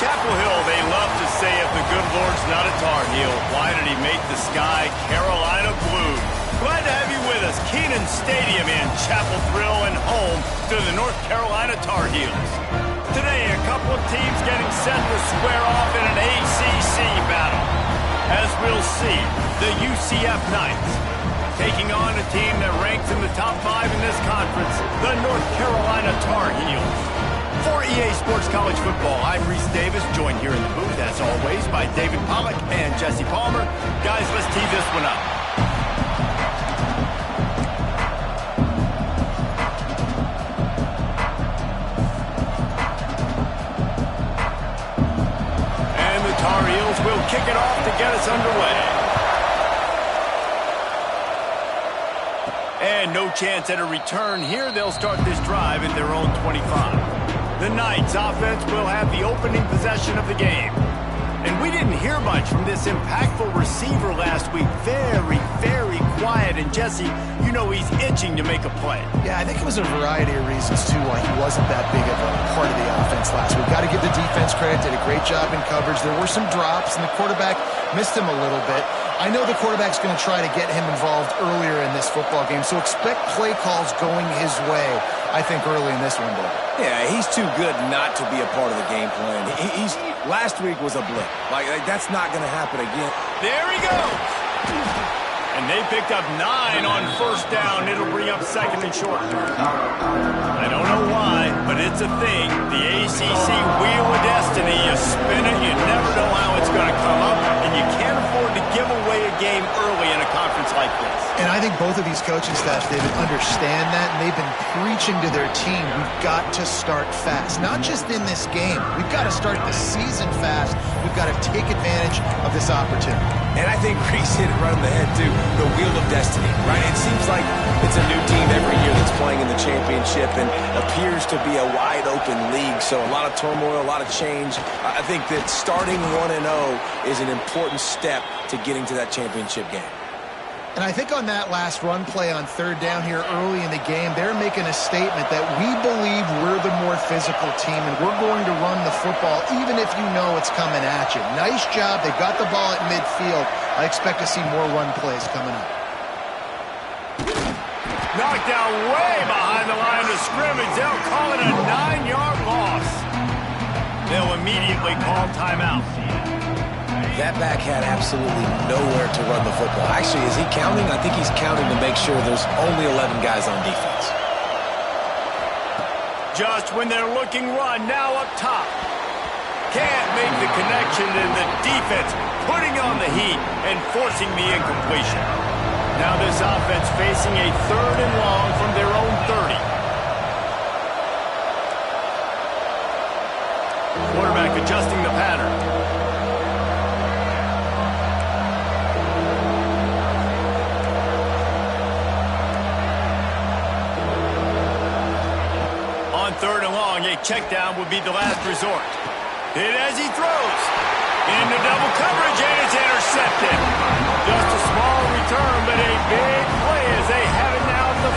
Chapel Hill, they love to say if the good Lord's not a Tar Heel, why did he make the sky Carolina blue? Glad to have you with us. Kenan Stadium in Chapel Thrill and home to the North Carolina Tar Heels. Today, a couple of teams getting set to square off in an ACC battle. As we'll see, the UCF Knights taking on a team that ranks in the top 5 in this conference, the North Carolina Tar Heels. For EA Sports College Football, I'm Reese Davis, joined here in the booth, as always, by David Pollack and Jesse Palmer. Guys, let's tee this one up. And the Tar Heels will kick it off to get us underway. And no chance at a return here. They'll start this drive in their own 25. The Knights offense will have the opening possession of the game. And we didn't hear much from this impactful receiver last week. Very, very quiet. And Jesse, you know he's itching to make a play. Yeah, I think it was a variety of reasons, too, why he wasn't that big of a part of the offense last week. Got to give the defense credit. Did a great job in coverage. There were some drops, and the quarterback missed him a little bit. I know the quarterback's going to try to get him involved earlier in this football game, so expect play calls going his way, I think, early in this one, Dave. Yeah, he's too good not to be a part of the game plan. Last week was a blip. Like that's not going to happen again. There he goes. And they picked up 9 on first down. It'll bring up second and short. I don't know why, but it's a thing. The ACC Wheel of Destiny. You spin it, you never know how it's going to come up, and you can't afford to give away a game early in a conference like this. And I think both of these coaching staffs, David, understand that, and they've been preaching to their team, we've got to start fast. Not just in this game. We've got to start the season fast. We've got to take advantage of this opportunity. And I think Reese hit it right on the head, too. The Wheel of Destiny, right? It seems like it's a new team every year that's playing in the championship and appears to be a wide-open league. So a lot of turmoil, a lot of change. I think that starting 1-0 is an important step to getting to that championship game. And I think on that last run play on third down here early in the game, they're making a statement that we believe we're the more physical team and we're going to run the football even if you know it's coming at you. Nice job. They got the ball at midfield. I expect to see more run plays coming up. Knocked down way behind the line of scrimmage. They'll call it a 9-yard loss. They'll immediately call timeout. That back had absolutely nowhere to run the football. Actually, is he counting? I think he's counting to make sure there's only 11 guys on defense. Just when they're looking run, now up top. Can't make the connection, and the defense putting on the heat and forcing the incompletion. Now this offense facing a 3rd and long from their own 30. Quarterback adjusting the pattern. On 3rd and long, a check down would be the last resort. Hit as he throws. Into double coverage, and it's intercepted. Just a small return, but a big play as they have it now at the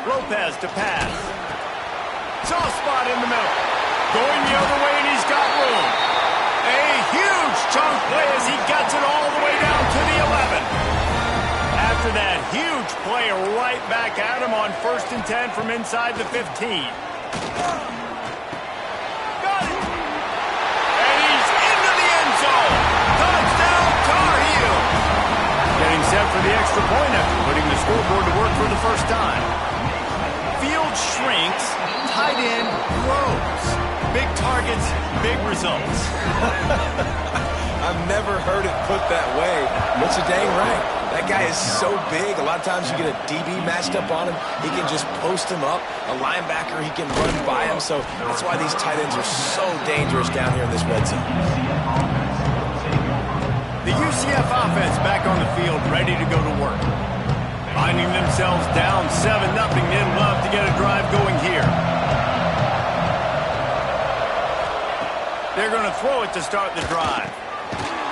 45. Lopez to pass. Soft spot in the middle. Going the other way, and he's got room. A huge chunk play as he gets it all the way down to the 11. After that huge play, right back at him on 1st and 10 from inside the 15. Got it! And he's into the end zone. Touchdown, Tar Heels! Getting set for the extra point after putting the scoreboard to work for the first time. Field shrinks, tight end grows. Big targets, big results. I've never heard it put that way, but you're dang right. That guy is so big. A lot of times you get a DB matched up on him. He can just post him up. A linebacker, he can run by him. So that's why these tight ends are so dangerous down here in this red zone. The UCF offense back on the field, ready to go to work. Finding themselves down 7-0, they'd love to get a drive going here. They're going to throw it to start the drive.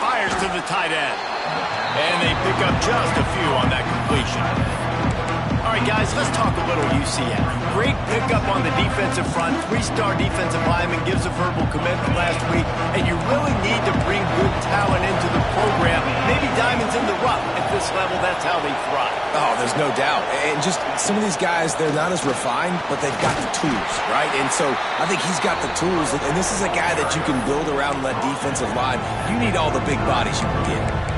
Fires to the tight end. And they pick up just a few on that completion. right, guys, let's talk a little UCF. Great pickup on the defensive front. 3-star defensive lineman gives a verbal commitment last week, and you really need to bring good talent into the program. Maybe diamonds in the rough. At this level, that's how they thrive. Oh, there's no doubt. And just some of these guys, they're not as refined, but they've got the tools, right? And so I think he's got the tools, and this is a guy that you can build around that defensive line. You need all the big bodies you can get.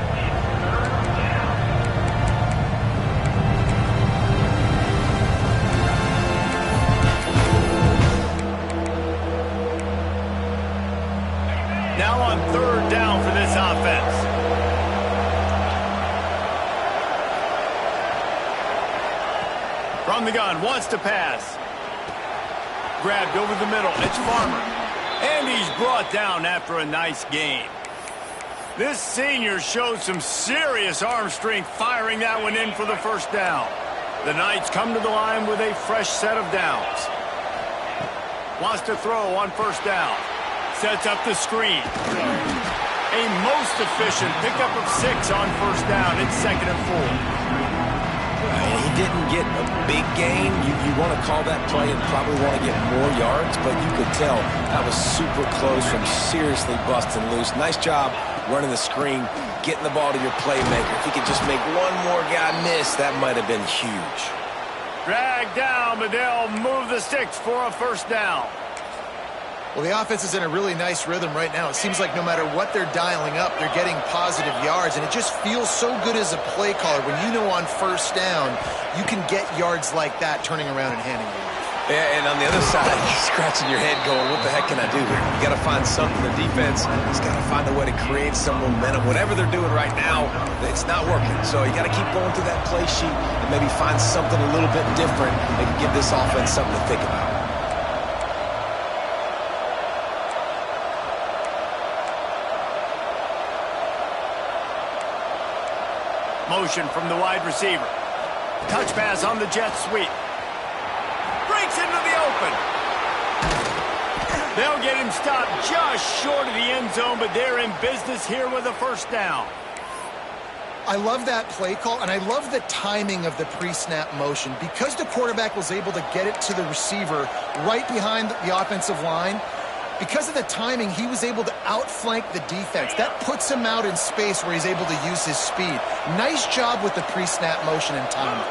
Now on 3rd down for this offense. From the gun, wants to pass. Grabbed over the middle, it's Farmer. And he's brought down after a nice gain. This senior showed some serious arm strength firing that one in for the 1st down. The Knights come to the line with a fresh set of downs. Wants to throw on 1st down. Sets up the screen. A most efficient pickup of 6 on 1st down. It's 2nd and 4. He didn't get a big gain. You want to call that play and probably want to get more yards, but you could tell that was super close from seriously busting loose. Nice job running the screen, getting the ball to your playmaker. If he could just make one more guy miss, that might have been huge. Dragged down, but they'll move the sticks for a 1st down. Well, the offense is in a really nice rhythm right now. It seems like no matter what they're dialing up, they're getting positive yards, and it just feels so good as a play caller when you know on 1st down you can get yards like that turning around and handing it off. Yeah, and on the other side, you're scratching your head going, what the heck can I do here? You got to find something. The defense has got to find a way to create some momentum. Whatever they're doing right now, it's not working. So you got to keep going through that play sheet and maybe find something a little bit different that can give this offense something to think about. Motion from the wide receiver. Touch pass on the jet sweep. Breaks into the open. They'll get him stopped just short of the end zone, but they're in business here with a 1st down. I love that play call, and I love the timing of the pre-snap motion. Because the quarterback was able to get it to the receiver right behind the offensive line, because of the timing, he was able to outflank the defense. That puts him out in space where he's able to use his speed. Nice job with the pre-snap motion and timing.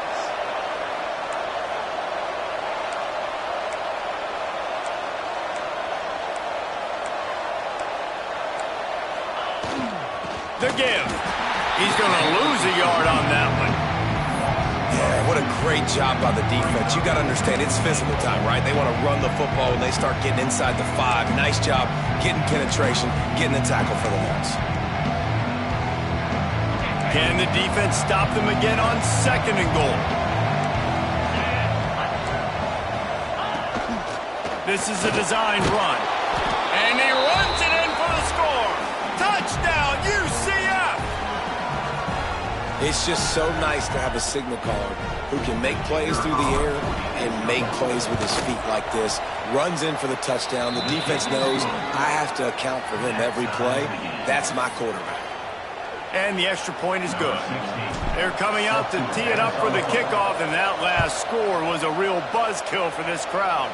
The give. He's going to lose a yard on that one. Yeah, what a great job by the defense. You got to understand, it's physical time, right? They want to run the football when they start getting inside the 5. Nice job getting penetration, getting the tackle for the loss. Can the defense stop them again on 2nd and goal? This is a designed run. And he runs it in for the score. Touchdown, UCF! It's just so nice to have a signal caller who can make plays through the air and make plays with his feet like this. Runs in for the touchdown. The defense knows I have to account for him every play. That's my quarterback. And the extra point is good. They're coming out to tee it up for the kickoff, and that last score was a real buzzkill for this crowd.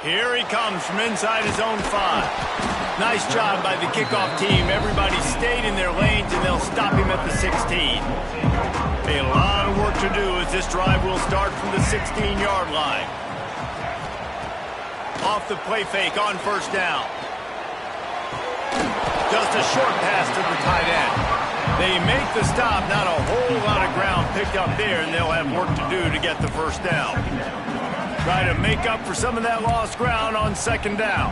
Here he comes from inside his own 5. Nice job by the kickoff team. Everybody stayed in their lanes, and they'll stop him at the 16. A lot of work to do as this drive will start from the 16-yard line. Off the play fake on 1st down. Just a short pass to the tight end. They make the stop. Not a whole lot of ground picked up there, and they'll have work to do to get the 1st down. Try to make up for some of that lost ground on 2nd down.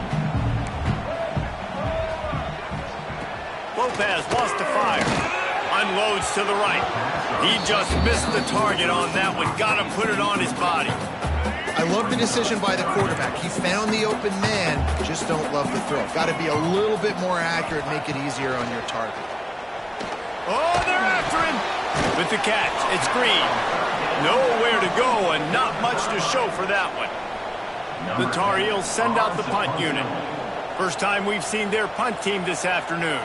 Lopez wants to fire. Unloads to the right. He just missed the target on that one. Got to put it on his body. I love the decision by the quarterback. He found the open man, just don't love the throw. Got to be a little bit more accurate, make it easier on your target. Oh, they're after him. With the catch, it's Green. Nowhere to go and not much to show for that one. The Tar Heels send out the punt unit. First time we've seen their punt team this afternoon.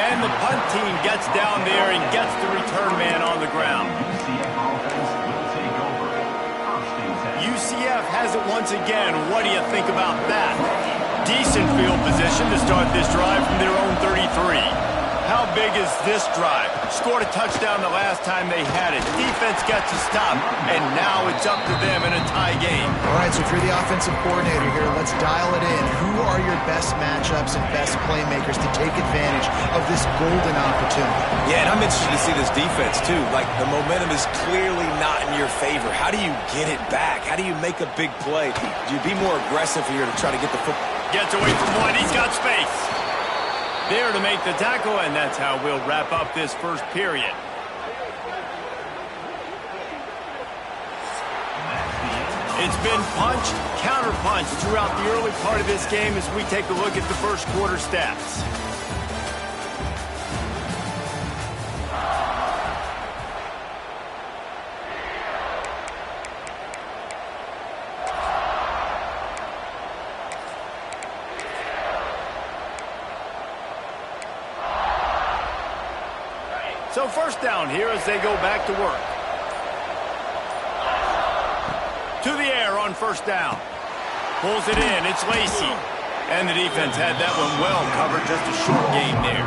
And the punt team gets down there and gets the return man on the ground. UCF has it once again. What do you think about that? Decent field position to start this drive from their own 33. How big is this drive? Scored a touchdown the last time they had it. Defense gets a stop, and now it's up to them in a tie game. All right, so if you're the offensive coordinator here, let's dial it in. Who are your best matchups and best playmakers to take advantage of this golden opportunity? Yeah, and I'm interested to see this defense, too. Like, the momentum is clearly not in your favor. How do you get it back? How do you make a big play? Do you be more aggressive here to try to get the football? Gets away from one. He's got space. There to make the tackle, and that's how we'll wrap up this first period. It's been punch, counter-punch throughout the early part of this game as we take a look at the first quarter stats. So first down here as they go back to work. To the air on first down. Pulls it in. It's Lacey. And the defense had that one well covered. Just a short game there.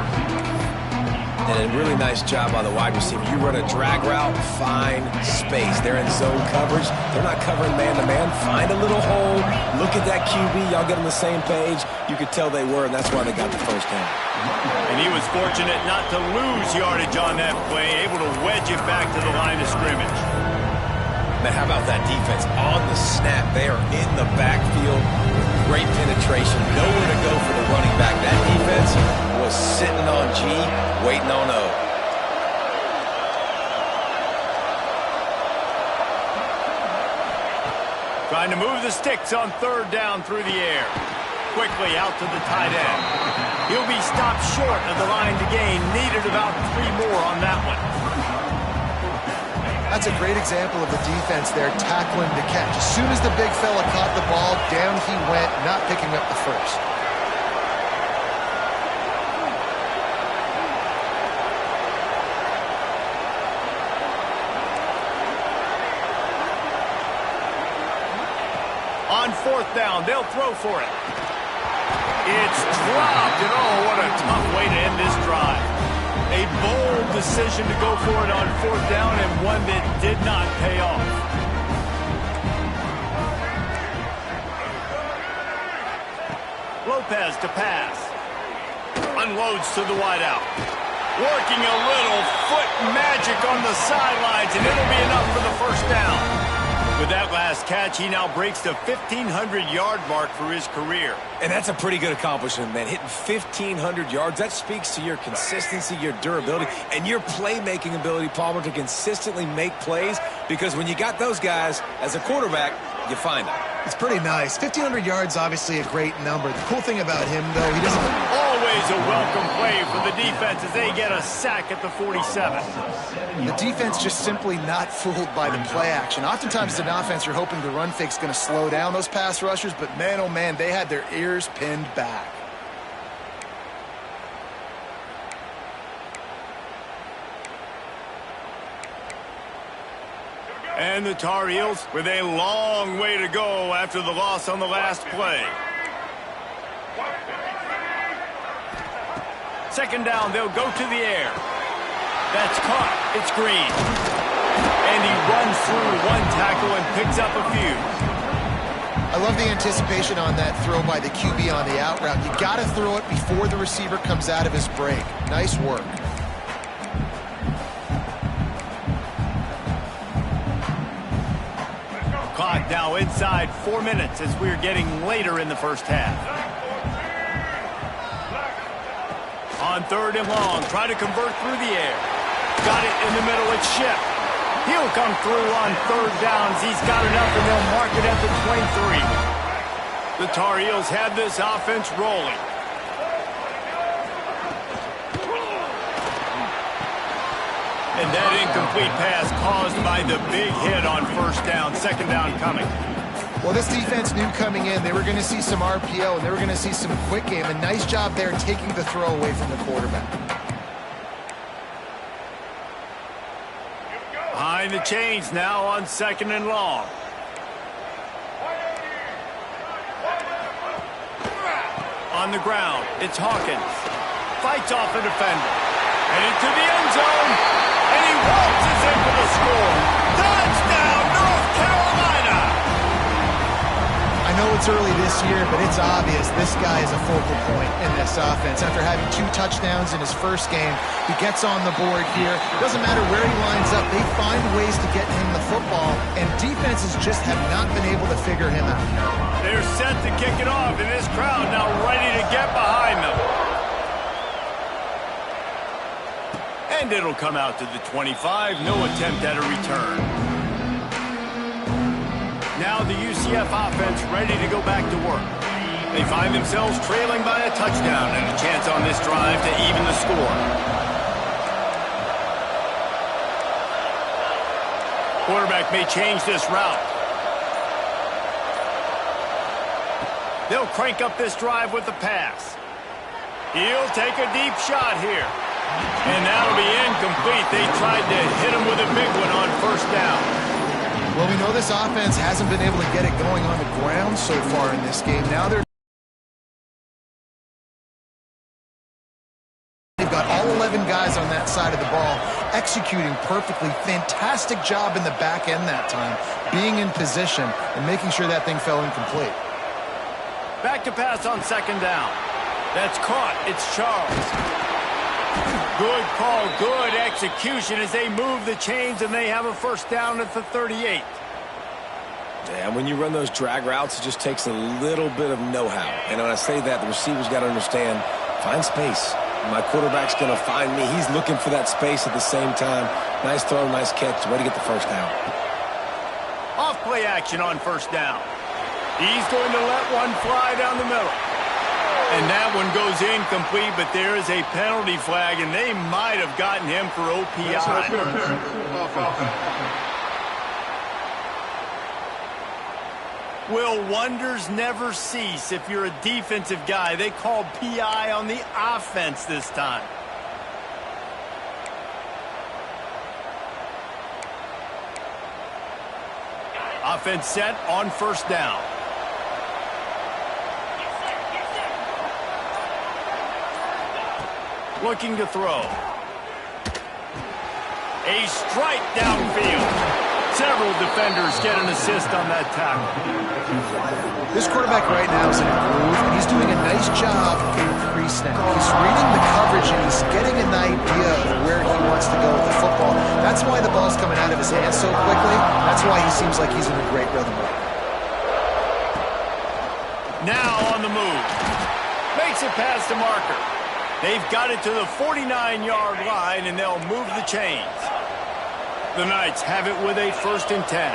And a really nice job by the wide receiver. You run a drag route, find space. They're in zone coverage. They're not covering man-to-man. Find a little hole. Look at that QB. Y'all get on the same page. You could tell they were, and that's why they got the first down. And he was fortunate not to lose yardage on that play, able to wedge it back to the line of scrimmage. Man, how about that defense? On the snap, they are in the backfield with great penetration. Nowhere to go for the running back. That defense was sitting on G, waiting on O. Trying to move the sticks on third down through the air. Quickly out to the tight end. He'll be stopped short of the line to gain. Needed about 3 more on that one. That's a great example of the defense there, tackling to catch. As soon as the big fella caught the ball, down he went, not picking up the first. On fourth down, they'll throw for it. It's dropped, and oh, what a tough way to end this drive. A bold decision to go for it on fourth down, and one that did not pay off. Lopez to pass. Unloads to the wideout. Working a little foot magic on the sidelines, and it'll be enough for the first down. With that last catch, he now breaks the 1,500-yard mark for his career. And that's a pretty good accomplishment, man. Hitting 1,500 yards, that speaks to your consistency, your durability, and your playmaking ability, Palmer, to consistently make plays. Because when you got those guys as a quarterback, you find them. It's pretty nice. 1,500 yards, obviously a great number. The cool thing about him, though, he doesn't... Always a welcome play for the defense as they get a sack at the 47. The defense just simply not fooled by the play action. Oftentimes, as an offense, you're hoping the run fake's going to slow down those pass rushers, but man, oh man, they had their ears pinned back. And the Tar Heels with a long way to go after the loss on the last play. Second down, they'll go to the air. That's caught. It's Green. And he runs through one tackle and picks up a few. I love the anticipation on that throw by the QB on the out route. You got to throw it before the receiver comes out of his break. Nice work. Clock now inside 4 minutes as we're getting later in the first half. On third and long, try to convert through the air. Got it in the middle, it's Ship. He'll come through on third downs. He's got enough, and they'll mark it at the 23. The Tar Heels had this offense rolling. And that incomplete pass caused by the big hit on first down. Second down coming. Well, this defense knew coming in they were going to see some RPO and they were going to see some quick game. A nice job there taking the throw away from the quarterback. calling the change now on 2nd and long. On the ground, it's Hawkins. Fights off a defender. And into the end zone. And he waltzes in for the score. Touchdown, North Carolina! I know it's early this year, but it's obvious this guy is a focal point in this offense. After having 2 touchdowns in his first game, he gets on the board here. It doesn't matter where he lines up. They find ways to get him the football, and defenses just have not been able to figure him out. They're set to kick it off, and this crowd now ready to get behind them. And it'll come out to the 25. No attempt at a return. Now the UCF offense ready to go back to work. They find themselves trailing by a touchdown and a chance on this drive to even the score. Quarterback may change this route. They'll crank up this drive with the pass. He'll take a deep shot here. And that'll be incomplete. They tried to hit him with a big one on 1st down. Well, we know this offense hasn't been able to get it going on the ground so far in this game. Now they've got all 11 guys on that side of the ball executing perfectly. Fantastic job in the back end that time, being in position and making sure that thing fell incomplete. Back to pass on 2nd down. That's caught. It's Charles. Good call, good execution as they move the chains and they have a 1st down at the 38. Yeah, when you run those drag routes, it just takes a little bit of know-how. And when I say that, the receivers got to understand, find space. My quarterback's going to find me. He's looking for that space at the same time. Nice throw, nice catch. Way to get the 1st down. Off play action on 1st down. He's going to let one fly down the middle. And that one goes incomplete, but there is a penalty flag, and they might have gotten him for OPI. Will wonders never cease if you're a defensive guy? They called PI on the offense this time. Offense set on 1st down. Looking to throw. A strike downfield. Several defenders get an assist on that tackle. This quarterback right now is in a groove, and he's doing a nice job in pre-snap. He's reading the coverage, and he's getting an idea of where he wants to go with the football. That's why the ball's coming out of his hands so quickly. That's why he seems like he's in a great rhythm right now. Now on the move. Makes it past the marker. They've got it to the 49-yard line, and they'll move the chains. The Knights have it with a 1st and 10.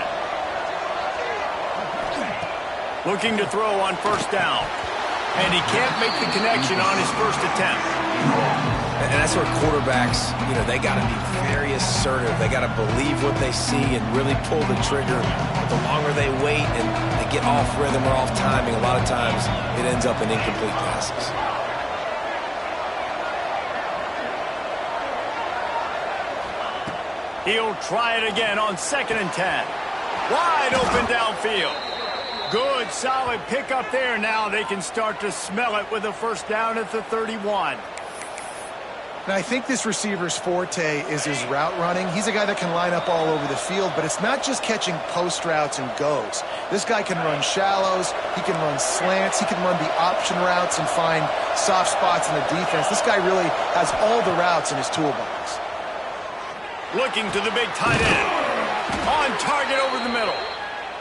Looking to throw on 1st down. And he can't make the connection on his 1st attempt. And that's where quarterbacks, they got to be very assertive. They got to believe what they see and really pull the trigger. The longer they wait and they get off rhythm or off timing, a lot of times it ends up in incomplete passes. He'll try it again on 2nd and 10. Wide open downfield. Good, solid pickup there. Now they can start to smell it with a 1st down at the 31. Now, I think this receiver's forte is his route running. He's a guy that can line up all over the field, but it's not just catching post routes and goes. This guy can run shallows. He can run slants. He can run the option routes and find soft spots in the defense. This guy really has all the routes in his toolbox. Looking to the big tight end. On target over the middle.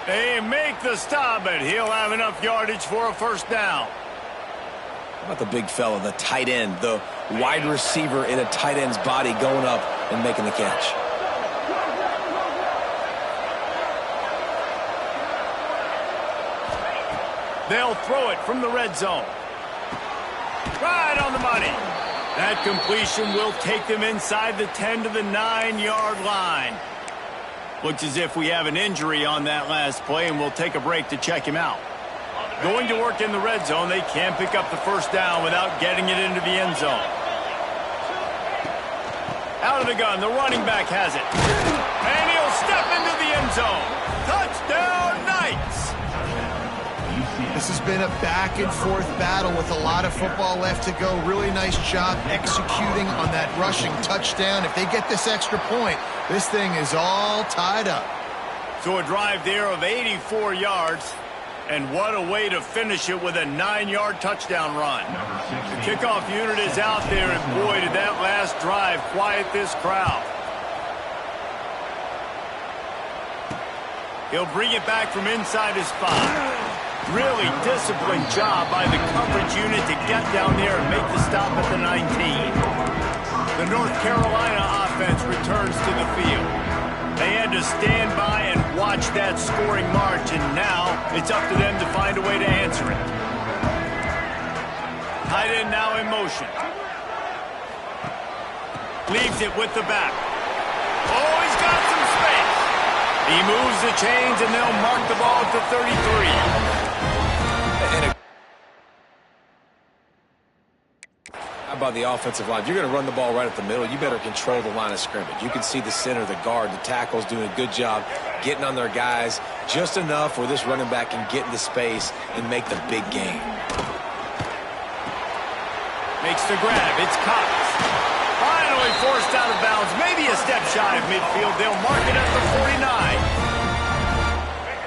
They make the stop, but he'll have enough yardage for a 1st down. How about the big fella, the tight end, the wide receiver in a tight end's body going up and making the catch? They'll throw it from the red zone. Right on the money. That completion will take them inside the 10 to the 9-yard line. Looks as if we have an injury on that last play, and we'll take a break to check him out. Going to work in the red zone. They can't pick up the 1st down without getting it into the end zone. Out of the gun, the running back has it. And he'll They'll step into the end zone. Touchdown, Knights! This has been a back-and-forth battle with a lot of football left to go. Really nice job executing on that rushing touchdown. If they get this extra point, this thing is all tied up. So a drive there of 84 yards. And what a way to finish it with a 9-yard touchdown run. The kickoff unit is out there, and boy, did that last drive quiet this crowd. He'll bring it back from inside his 5. Really disciplined job by the coverage unit to get down there and make the stop at the 19. The North Carolina offense returns to the field. They had to stand by and watch that scoring march, and now it's up to them to find a way to answer it. Tight end now in motion. Leaves it with the back. Oh, he's got some space. He moves the chains, and they'll mark the ball at the 33. How about the offensive line? If you're going to run the ball right at the middle, you better control the line of scrimmage. You can see the center, the guard, the tackles doing a good job getting on their guys just enough where this running back can get into space and make the big game. Makes the grab. It's Cox. Finally forced out of bounds. Maybe a step shy of midfield. They'll mark it at the 49.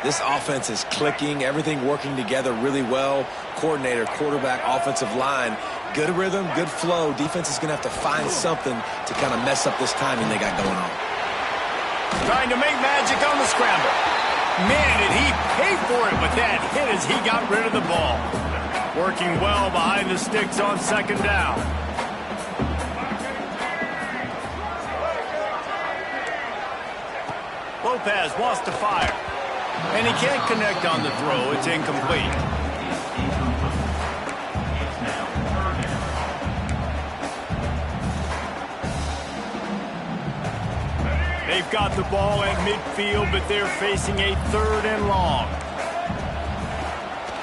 This offense is clicking, everything working together really well. Coordinator, quarterback, offensive line, good rhythm, good flow. Defense is going to have to find something to kind of mess up this timing they got going on. Trying to make magic on the scramble. Man, did he pay for it with that hit as he got rid of the ball. Working well behind the sticks on second down. Lopez wants to fire. And he can't connect on the throw. It's incomplete. They've got the ball at midfield, but they're facing a 3rd and long.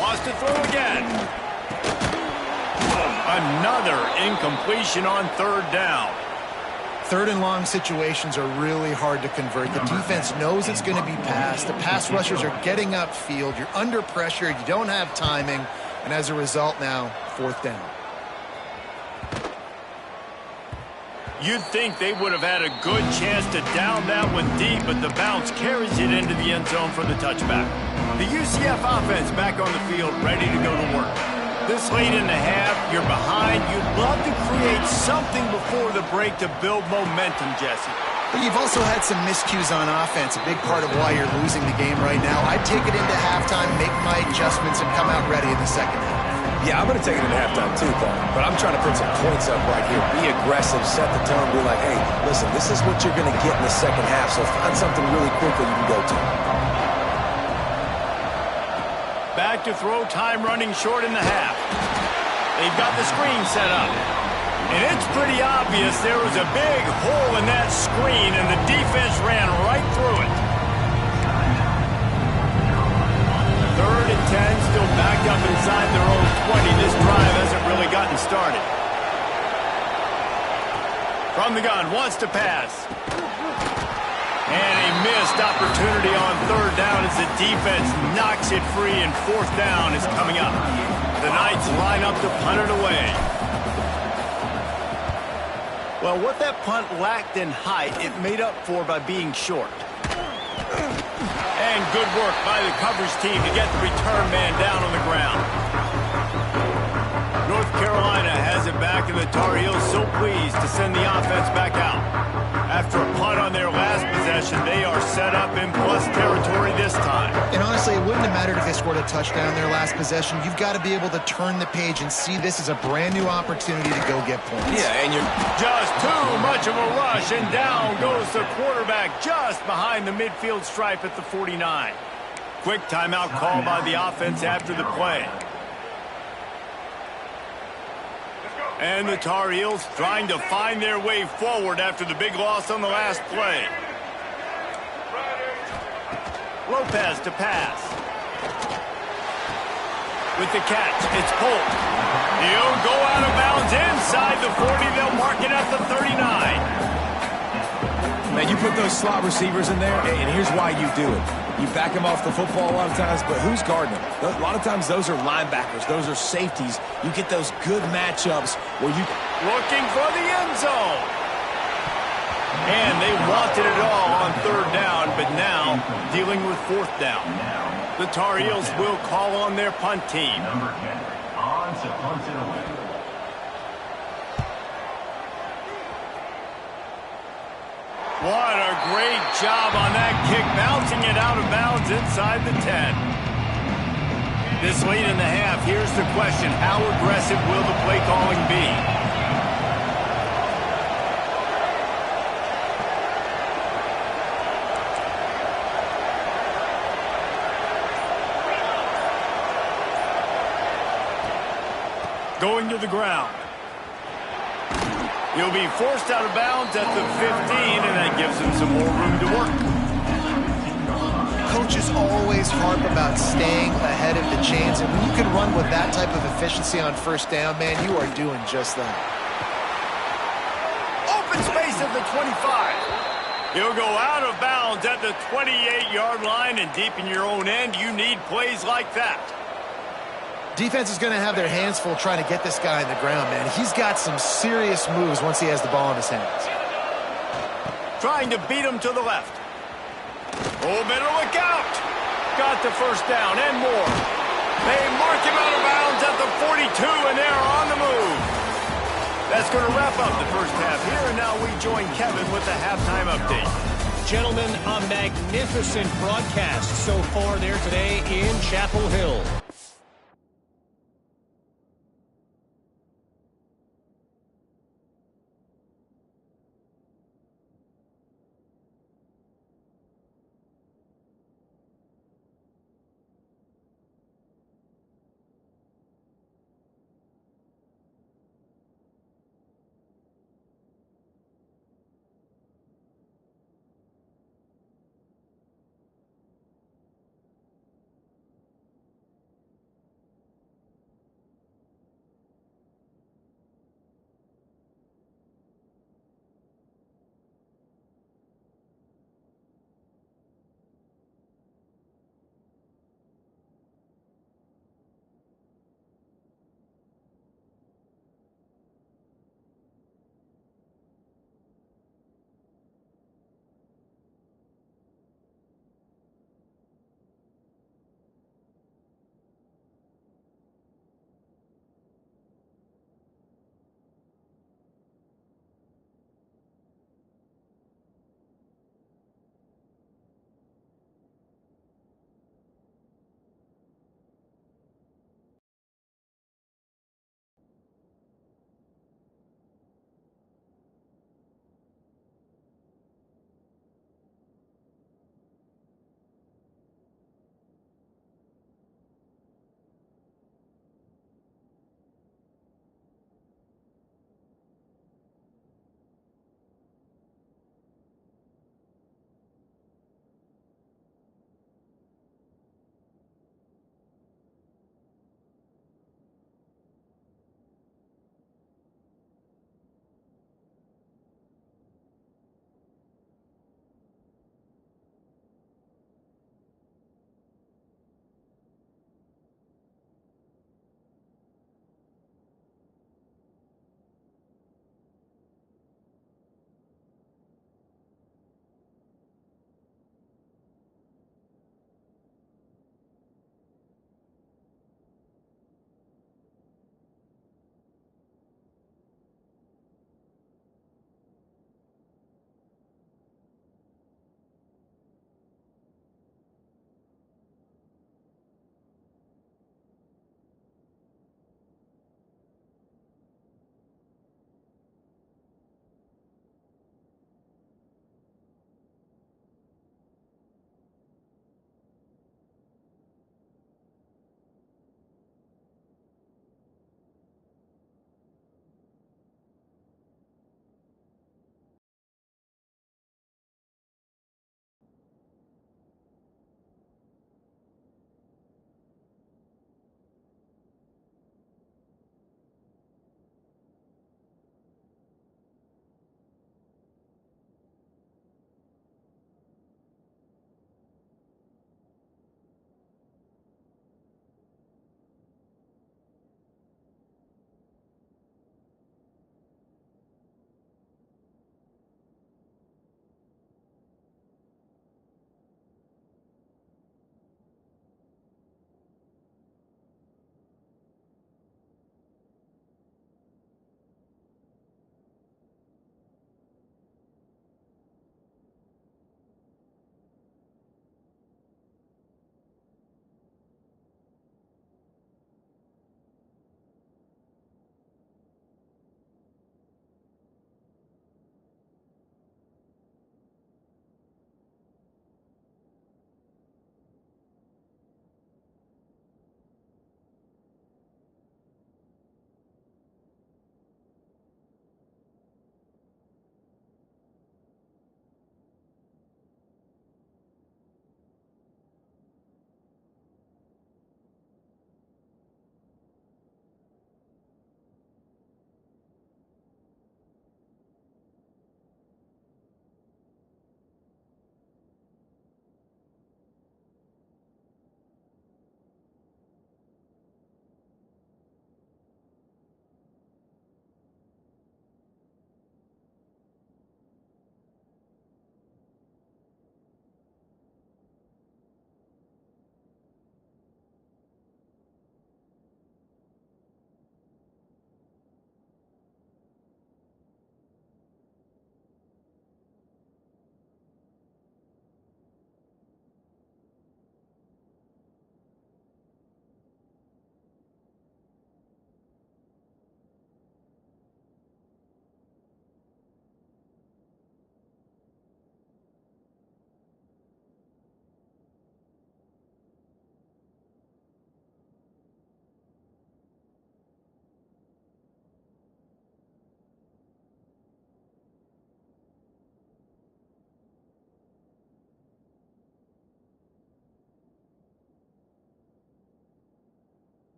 Wants to throw again. Another incompletion on 3rd down. 3rd and long situations are really hard to convert. The defense knows it's going to be passed. The pass rushers are getting upfield. You're under pressure. You don't have timing. And as a result now, 4th down. You'd think they would have had a good chance to down that one deep, but the bounce carries it into the end zone for the touchback. The UCF offense back on the field, ready to go to work. This late in the half, you're behind. You'd love to create something before the break to build momentum, Jesse. But you've also had some miscues on offense, a big part of why you're losing the game right now. I'd take it into halftime, make my adjustments, and come out ready in the second half. Yeah, I'm going to take it into halftime too, Paul. But I'm trying to put some points up right here. Be aggressive, set the tone, be like, hey, listen, this is what you're going to get in the second half, so find something really quick that you can go to. Back to throw, time running short in the half. They've got the screen set up. And it's pretty obvious there was a big hole in that screen, and the defense ran right through it. 3rd and 10, still backed up inside their own 20. This drive hasn't really gotten started. From the gun, wants to pass. And a missed opportunity on 3rd down as the defense knocks it free, and 4th down is coming up. The Knights line up to punt it away. Well, what that punt lacked in height, it made up for by being short. And good work by the coverage team to get the return man down on the ground. North Carolina has it back, and the Tar Heels so pleased to send the offense back out. After a punt on their last possession, they are set up in plus territory this time. And honestly, it wouldn't have mattered if they scored a touchdown their last possession. You've got to be able to turn the page and see this as a brand new opportunity to go get points. Yeah, and you're just too much of a rush, and down goes the quarterback just behind the midfield stripe at the 49. Quick timeout call by the offense after the play. And the Tar Heels trying to find their way forward after the big loss on the last play. Lopez to pass. With the catch, it's Polk. He'll go out of bounds inside the 40. They'll mark it at the 39. Now, you put those slot receivers in there, and here's why you do it. You back them off the football a lot of times, but who's guarding them? A lot of times those are linebackers. Those are safeties. You get those good matchups where you... Looking for the end zone. And they wanted it all on third down, but now dealing with fourth down. The Tar Heels will call on their punt team. Number 10 on to punt it away. What a great job on that kick, bouncing it out of bounds inside the 10. This late in the half, here's the question: how aggressive will the play calling be? Going to the ground. He'll be forced out of bounds at the 15, and that gives him some more room to work. Coaches always harp about staying ahead of the chains, and when you can run with that type of efficiency on first down, man, you are doing just that. Open space at the 25. He'll go out of bounds at the 28-yard line, and deep in your own end, you need plays like that. Defense is going to have their hands full trying to get this guy on the ground, man. He's got some serious moves once he has the ball in his hands. Trying to beat him to the left. Oh, better look out. Got the first down and more. They mark him out of bounds at the 42, and they're on the move. That's going to wrap up the first half here, and now we join Kevin with the halftime update. Gentlemen, a magnificent broadcast so far there today in Chapel Hill.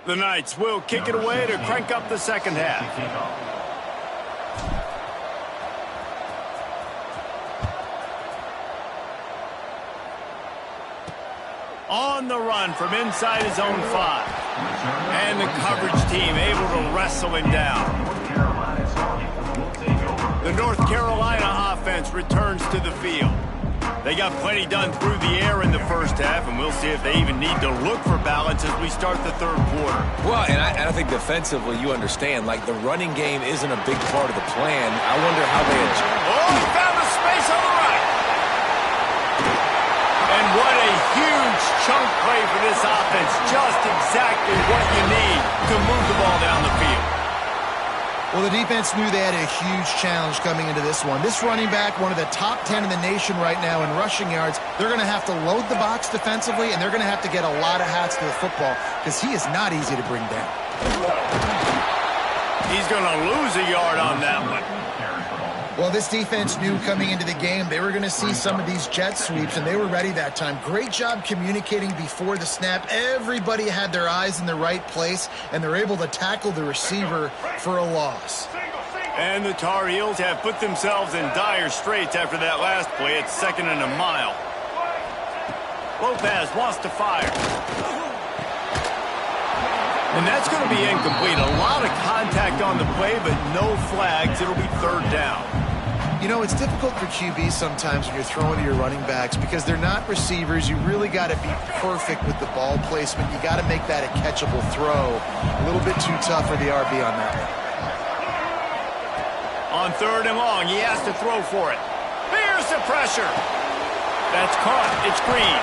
The Knights will kick it away to crank up the second half. On the run from inside his own 5. And the coverage team able to wrestle him down. The North Carolina offense returns to the field. They got plenty done through the air in the first half, and we'll see if they even need to look for balance as we start the third quarter. Well, and I think defensively, you understand, like the running game isn't a big part of the plan. I wonder how they adjust. Oh, he found a space on the right. And what a huge chunk play for this offense. Just exactly what you need to move the ball down the field. Well, the defense knew they had a huge challenge coming into this one. This running back, one of the top 10 in the nation right now in rushing yards, they're going to have to load the box defensively, and they're going to have to get a lot of hats to the football because he is not easy to bring down. He's going to lose a yard on that one. Well, this defense knew coming into the game they were going to see some of these jet sweeps, and they were ready that time. Great job communicating before the snap. Everybody had their eyes in the right place, and they're able to tackle the receiver for a loss. And the Tar Heels have put themselves in dire straits after that last play. It's 2nd and a mile. Lopez wants to fire. And that's going to be incomplete. A lot of contact on the play, but no flags. It'll be 3rd down. You know, it's difficult for QBs sometimes when you're throwing to your running backs because they're not receivers. You really got to be perfect with the ball placement. You got to make that a catchable throw. A little bit too tough for the RB on that one. On 3rd and long, he has to throw for it. Here's the pressure. That's caught. It's Green.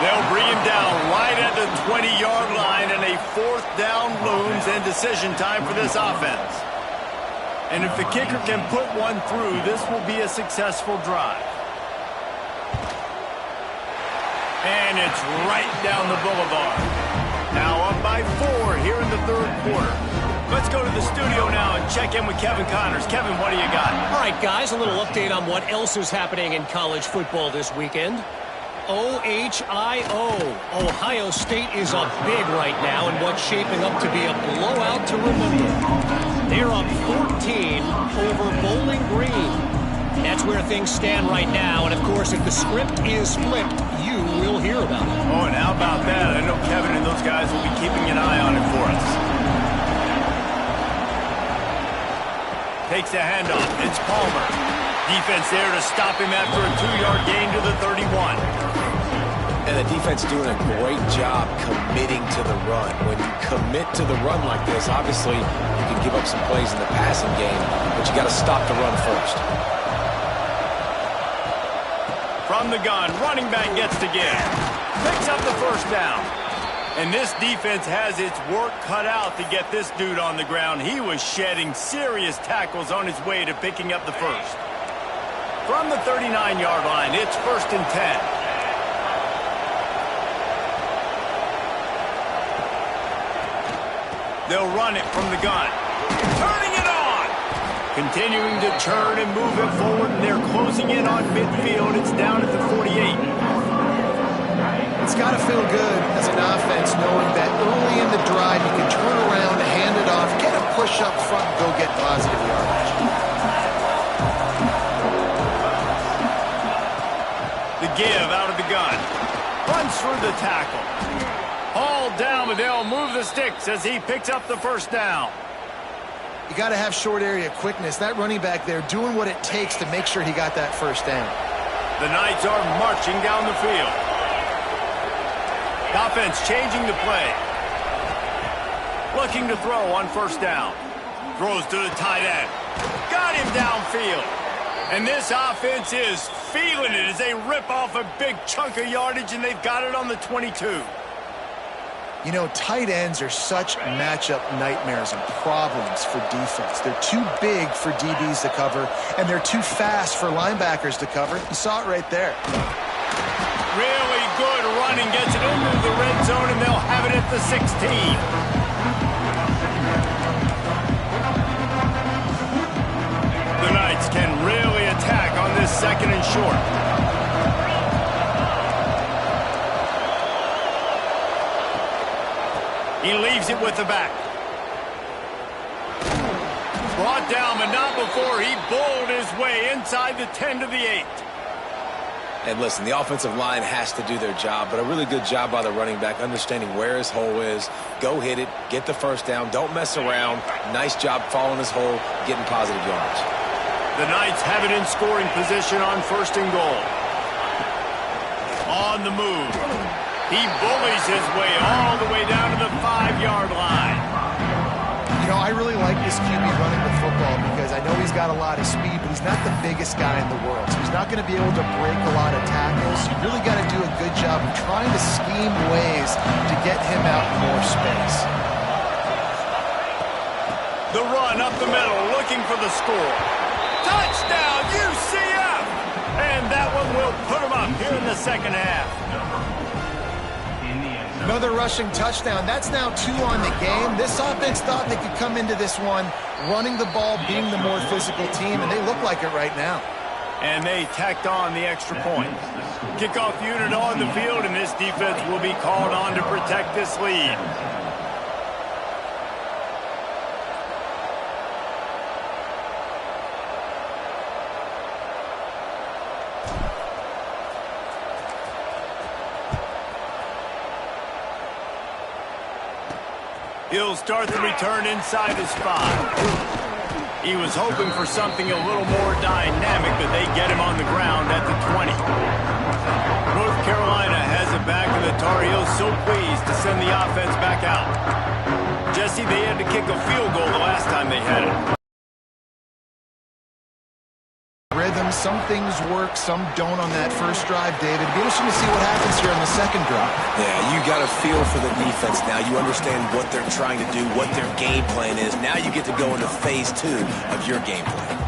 They'll bring him down right at the 20-yard line, and a 4th down looms and decision time for this offense. And if the kicker can put one through, this will be a successful drive. And it's right down the boulevard. Now up by 4 here in the 3rd quarter. Let's go to the studio now and check in with Kevin Connors. Kevin, what do you got? All right, guys, a little update on what else is happening in college football this weekend. OHIO. Ohio State is up big right now in what's shaping up to be a blowout to remember. They're up 14 over Bowling Green. That's where things stand right now. And, of course, if the script is flipped, you will hear about it. Oh, and how about that? I know Kevin and those guys will be keeping an eye on it for us. Takes the handoff. It's Palmer. Defense there to stop him after a 2-yard gain to the 31. And the defense doing a great job committing to the run. When you commit to the run like this, obviously you can give up some plays in the passing game, but you got to stop the run first. From the gun, running back gets to give. Picks up the 1st down. And this defense has its work cut out to get this dude on the ground. He was shedding serious tackles on his way to picking up the 1st. From the 39-yard line, it's 1st and 10. They'll run it from the gun. Turning it on! Continuing to turn and move it forward, and they're closing in on midfield. It's down at the 48. It's got to feel good as an offense knowing that early in the drive you can turn around, hand it off, get a push up front, and go get positive yardage. The give out of the gun. Runs through the tackle. Hauled down, but they'll move the sticks as he picks up the 1st down. You got to have short area quickness. That running back there doing what it takes to make sure he got that 1st down. The Knights are marching down the field. Offense changing the play. Looking to throw on 1st down. Throws to the tight end. Got him downfield. And this offense is feeling it as they rip off a big chunk of yardage, and they've got it on the 22. You know, tight ends are such matchup nightmares and problems for defense. They're too big for DBs to cover, and they're too fast for linebackers to cover. You saw it right there. Really good running, gets it into the red zone, and they'll have it at the 16. The Knights can really attack on this 2nd and short. He leaves it with the back. Brought down, but not before he bowled his way inside the 10 to the 8. And listen, the offensive line has to do their job, but a really good job by the running back understanding where his hole is. Go hit it, get the first down, don't mess around. Nice job following his hole, getting positive yards. The Knights have it in scoring position on 1st and goal. On the move. He bullies his way all the way down to the 5-yard line. You know, I really like this QB running the football because I know he's got a lot of speed, but he's not the biggest guy in the world. So he's not going to be able to break a lot of tackles. You really got to do a good job of trying to scheme ways to get him out in more space. The run up the middle, looking for the score. Touchdown, UCF! And that one will put him up here in the second half. Another rushing touchdown. That's now 2 on the game. This offense thought they could come into this one running the ball, being the more physical team, and they look like it right now. And they tacked on the extra point. Kickoff unit on the field, and this defense will be called on to protect this lead. He'll start the return inside his 5. He was hoping for something a little more dynamic, but they get him on the ground at the 20. North Carolina has it back, and the Tar Heels so pleased to send the offense back out. Jesse, they had to kick a field goal the last time they had it. Rhythm, some things work, some don't on that first drive, David. It'll be interesting to see what happens here on the second drive. Yeah, you got a feel for the defense now. You understand what they're trying to do, what their game plan is. Now you get to go into phase 2 of your game plan.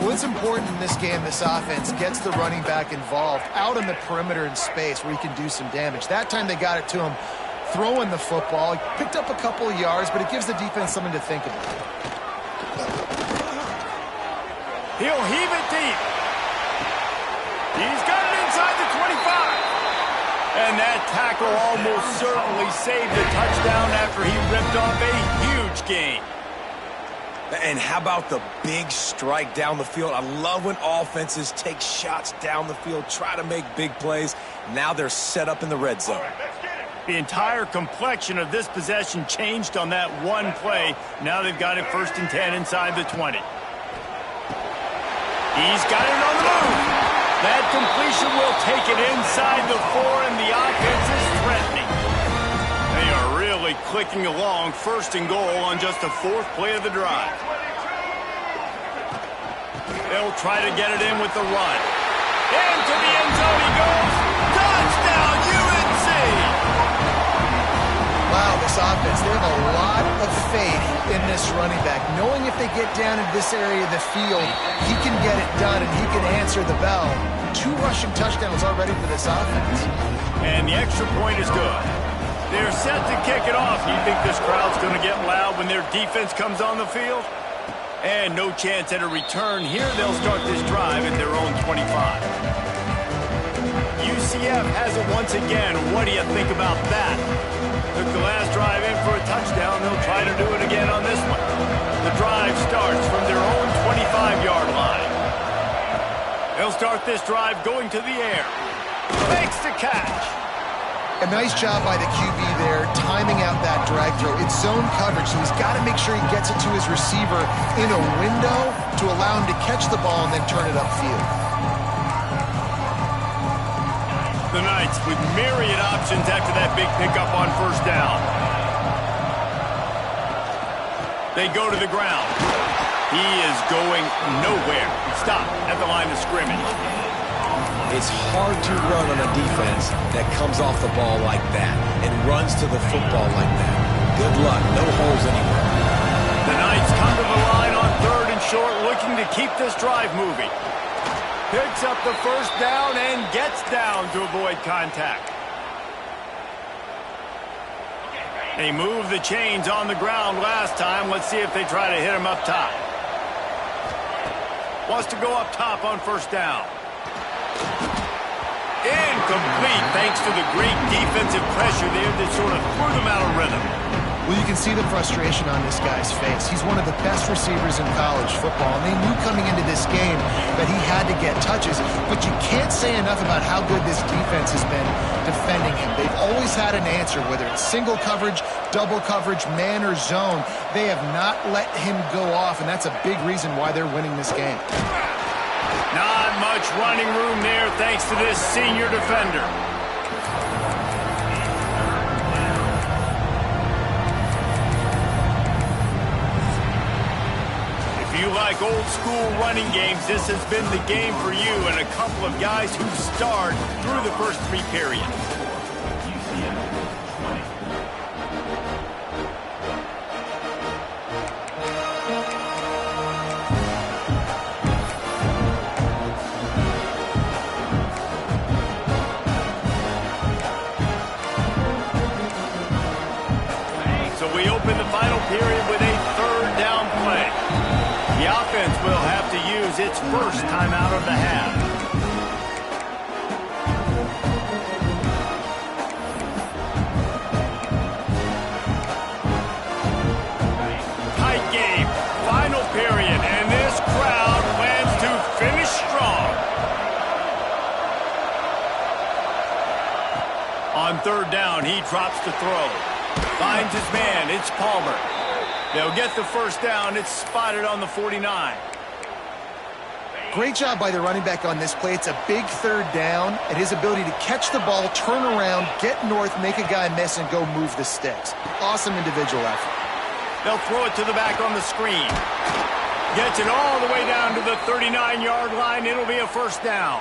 Well, it's important in this game this offense gets the running back involved out on the perimeter in space where he can do some damage. That time they got it to him throwing the football. He picked up a couple of yards, but it gives the defense something to think about. He'll heave it deep. He's got it inside the 25. And that tackle almost certainly saved the touchdown after he ripped off a huge gain. And how about the big strike down the field? I love when offenses take shots down the field, try to make big plays. Now they're set up in the red zone. The entire complexion of this possession changed on that one play. Now they've got it 1st and 10 inside the 20. He's got it on the move. That completion will take it inside the 4, and the offense is threatening. They are really clicking along 1st and goal on just the 4th play of the drive. They'll try to get it in with the run. Into the end zone he goes. Touchdown, UNC! Wow, this offense, they have a lot of faith in this running back, knowing if they get down in this area of the field, he can get it done and he can answer the bell. 2 rushing touchdowns already for this offense. And the extra point is good. They're set to kick it off. You think this crowd's going to get loud when their defense comes on the field? And no chance at a return here. They'll start this drive at their own 25. UCF has it once again. What do you think about that? Took the last drive in for a touchdown. They'll try to do it again on this one. The drive starts from their own 25-yard line. They'll start this drive going to the air. Makes the catch. A nice job by the QB there, timing out that drag throw. It's zone coverage, so he's got to make sure he gets it to his receiver in a window to allow him to catch the ball and then turn it upfield. The Knights with myriad options after that big pickup on 1st down. They go to the ground. He is going nowhere. Stop at the line of scrimmage. It's hard to run on a defense that comes off the ball like that and runs to the football like that. Good luck. No holes anywhere. The Knights come to the line on 3rd and short, looking to keep this drive moving. Picks up the 1st down and gets down to avoid contact. They moved the chains on the ground last time. Let's see if they try to hit him up top. Wants to go up top on 1st down. Incomplete thanks to the great defensive pressure there that sort of threw them out of rhythm. Well, you can see the frustration on this guy's face. He's one of the best receivers in college football, and they knew coming into this game that he had to get touches, but you can't say enough about how good this defense has been defending him. They've always had an answer, whether it's single coverage, double coverage, man, or zone. They have not let him go off, and that's a big reason why they're winning this game. Not much running room there thanks to this senior defender. If you like old school running games, this has been the game for you and a couple of guys who starred through the first 3 periods. So we open the final period with a 3rd down play. The offense will have to use its first timeout of the half. Tight game, final period, and this crowd plans to finish strong. On 3rd down, he drops to throw. Finds his man, it's Palmer. They'll get the first down. It's spotted on the 49. Great job by the running back on this play. It's a big 3rd down, and his ability to catch the ball, turn around, get north, make a guy miss, and go move the sticks. Awesome individual effort. They'll throw it to the back on the screen. Gets it all the way down to the 39-yard line. It'll be a first down.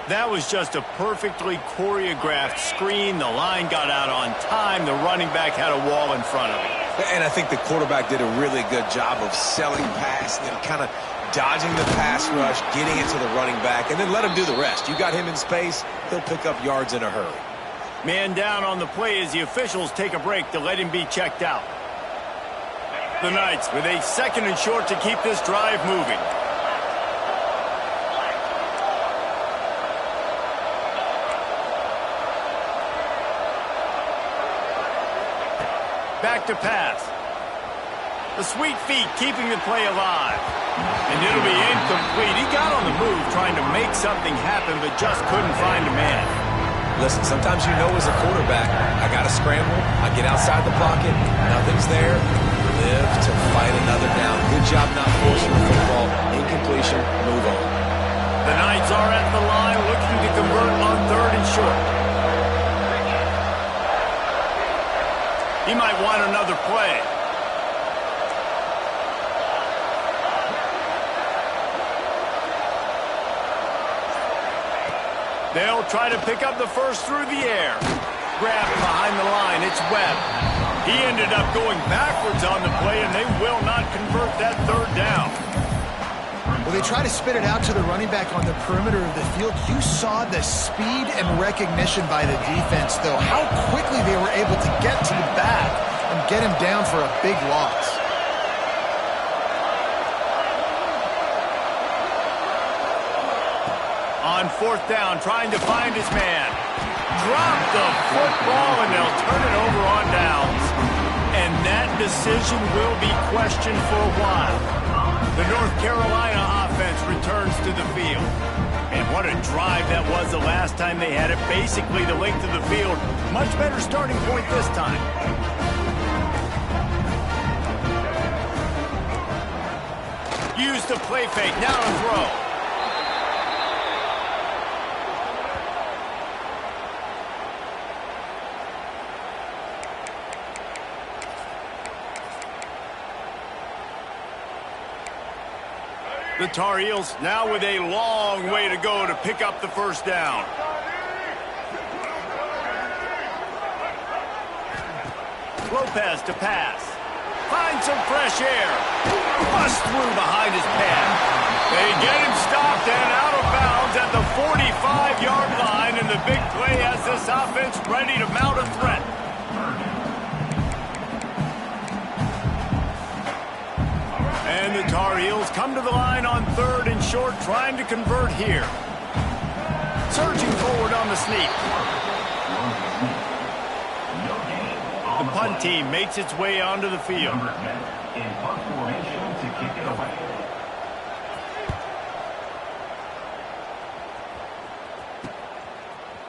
That was just a perfectly choreographed screen. The line got out on time. The running back had a wall in front of him. And I think the quarterback did a really good job of selling past and kind of dodging the pass rush, getting it to the running back, and then let him do the rest. You got him in space, he'll pick up yards in a hurry. Man down on the play as the officials take a break to let him be checked out. The Knights with a 2nd and short to keep this drive moving. Back to pass. The sweet feet keeping the play alive. And it'll be incomplete. He got on the move trying to make something happen, but just couldn't find a man. Listen, sometimes you know as a quarterback, I got to scramble, I get outside the pocket, nothing's there, live to fight another down. Good job not forcing the football. Incompletion, move on. The Knights are at the line looking to convert on 3rd and short. He might want another play. They'll try to pick up the first through the air. Grabbed behind the line, it's Webb. He ended up going backwards on the play, and they will not convert that 3rd down. Well, they try to spit it out to the running back on the perimeter of the field. You saw the speed and recognition by the defense, though. How quickly they were able to get to the back and get him down for a big loss. On 4th down, trying to find his man. Drop the football, and they'll turn it over on downs. And that decision will be questioned for a while. The North Carolina offense returns to the field. And what a drive that was the last time they had it. Basically the length of the field. Much better starting point this time. Use the play fake. Now to throw. The Tar Heels now with a long way to go to pick up the first down. Lopez to pass. Finds some fresh air. Bust through behind his pad. They get him stopped and out of bounds at the 45-yard line, and the big play has this offense ready to mount a threat. And the Tar Heels come to the line on 3rd and short, trying to convert here. Surging forward on the sneak. The punt team makes its way onto the field. In punt formation to kick it away.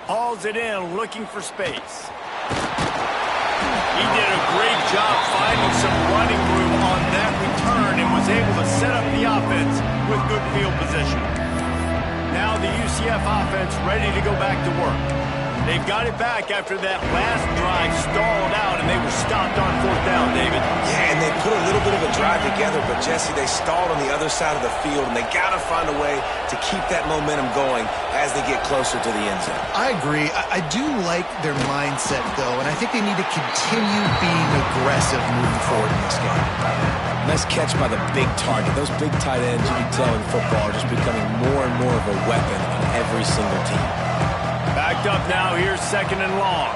Hauls it in, looking for space. He did a great job finding some running room on that return and was able to set up the offense with good field position. Now the UCF offense ready to go back to work. They've got it back after that last drive stalled out, and they were stopped on 4th down, David. Yeah, and they put a little bit of a drive together, but, Jesse, they stalled on the other side of the field, and they got to find a way to keep that momentum going as they get closer to the end zone. I agree. I do like their mindset, though, and I think they need to continue being aggressive moving forward in this game. Nice catch by the big target. Those big tight ends, you can tell in football, are just becoming more and more of a weapon on every single team. Backed up now, here's 2nd and long.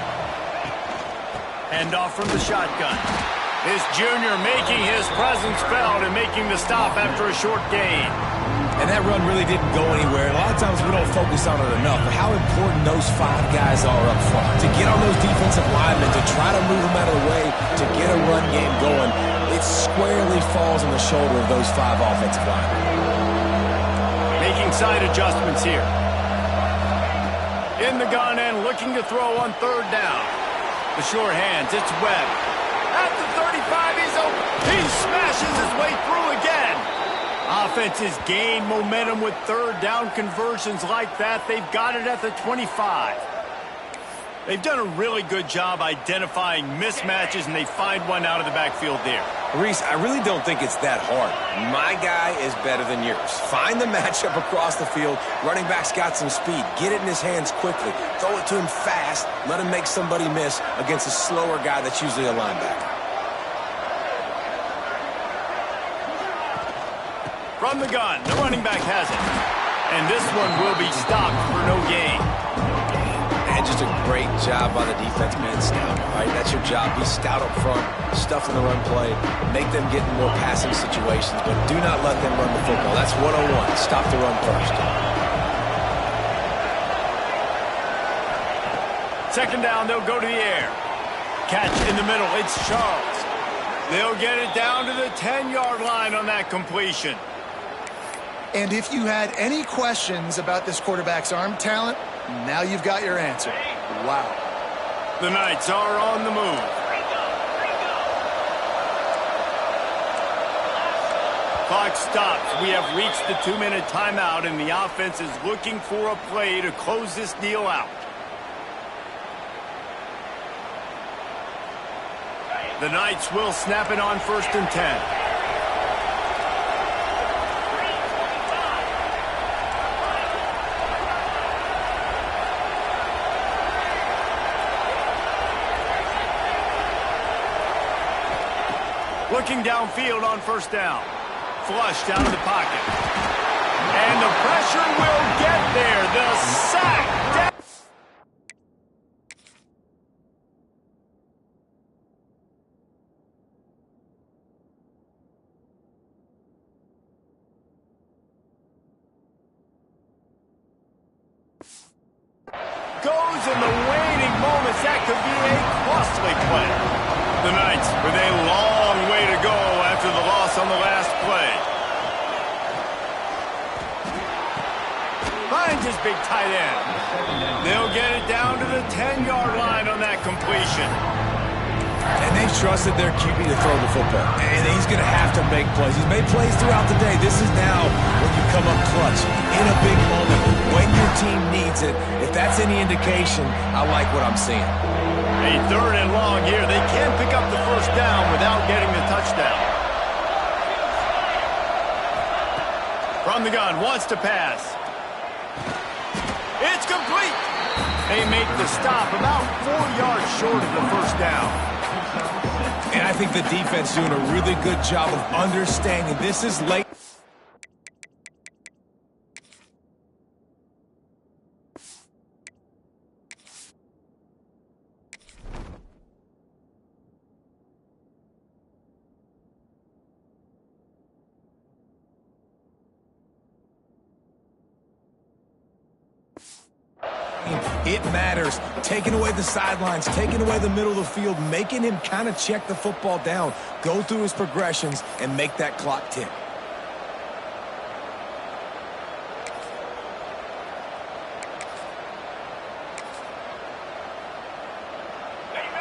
Hand off from the shotgun. This junior making his presence felt and making the stop after a short gain. And that run really didn't go anywhere. A lot of times we don't focus on it enough, but how important those 5 guys are up front. To get on those defensive linemen, to try to move them out of the way, to get a run game going, it squarely falls on the shoulder of those 5 offensive linemen. Making side adjustments here. In the gun and looking to throw on 3rd down. The short hands, it's Webb. At the 35, he's open. He smashes his way through again. Offenses gain momentum with 3rd down conversions like that. They've got it at the 25. They've done a really good job identifying mismatches, and they find one out of the backfield there. Reese, I really don't think it's that hard. My guy is better than yours. Find the matchup across the field. Running back's got some speed. Get it in his hands quickly. Throw it to him fast. Let him make somebody miss against a slower guy that's usually a linebacker. From the gun, the running back has it. And this one will be stopped for no gain. And just a great job by the defense, man. Stout, all right? That's your job. Be stout up front, stuff in the run play, make them get in more passing situations, but do not let them run the football. That's 101. Stop the run first. 2nd down, they'll go to the air. Catch in the middle, it's Charles. They'll get it down to the 10-yard line on that completion. And if you had any questions about this quarterback's arm talent, now you've got your answer. Wow. The Knights are on the move. Clock stops. We have reached the 2-minute timeout, and the offense is looking for a play to close this deal out. The Knights will snap it on 1st and 10. Looking downfield on 1st down. Flushed out of the pocket. And the pressure will get there. The sack down. Goes in the waning moments. That could be a costly play. The Knights with a long way to go after the loss on the last play. Finds his big tight end. They'll get it down to the 10-yard line on that completion. And they've trusted their QB to throw the football. And he's going to have to make plays. He's made plays throughout the day. This is now when you come up clutch in a big moment when your team needs it. If that's any indication, I like what I'm seeing. A 3rd and long here. They can't pick up the 1st down without getting the touchdown. From the gun, wants to pass. It's complete. They make the stop about 4 yards short of the 1st down. And I think the defense doing a really good job of understanding this is late. It matters. Taking away the sidelines, taking away the middle of the field, making him kind of check the football down, go through his progressions, and make that clock tick.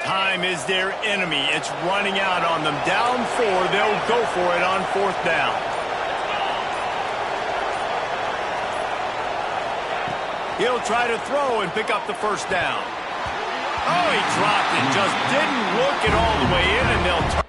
Time is their enemy. It's running out on them. Down 4, they'll go for it on 4th down. He'll try to throw and pick up the 1st down. Oh, he dropped it. Just didn't look it all the way in, and they'll turn.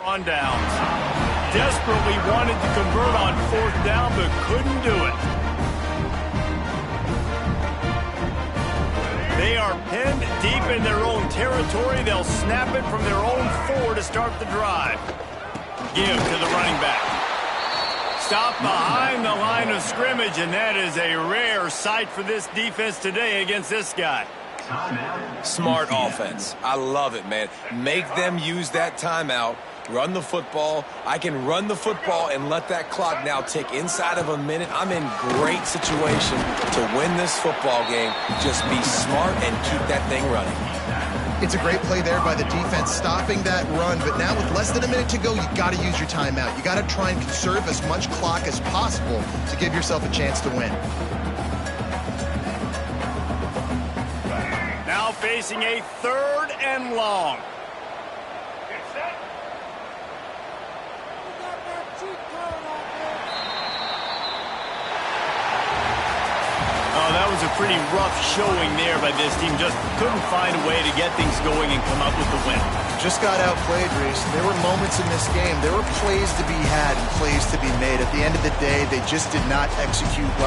On downs. Desperately wanted to convert on 4th down, but couldn't do it. They are pinned deep in their own territory. They'll snap it from their own 4 to start the drive. Give to the running back. Stop behind the line of scrimmage, and that is a rare sight for this defense today against this guy. Smart offense. I love it, man. Make them use that timeout. Run the football. I can run the football and let that clock now tick inside of a minute. I'm in great situation to win this football game. Just be smart and keep that thing running. It's a great play there by the defense, stopping that run. But now with less than a minute to go, you got to use your timeout. You got to try and conserve as much clock as possible to give yourself a chance to win. Now facing a 3rd and long. Oh, that was a pretty rough showing there by this team. Just couldn't find a way to get things going and come up with the win. Just got outplayed, Reese. There were moments in this game. There were plays to be had and plays to be made. At the end of the day, they just did not execute well.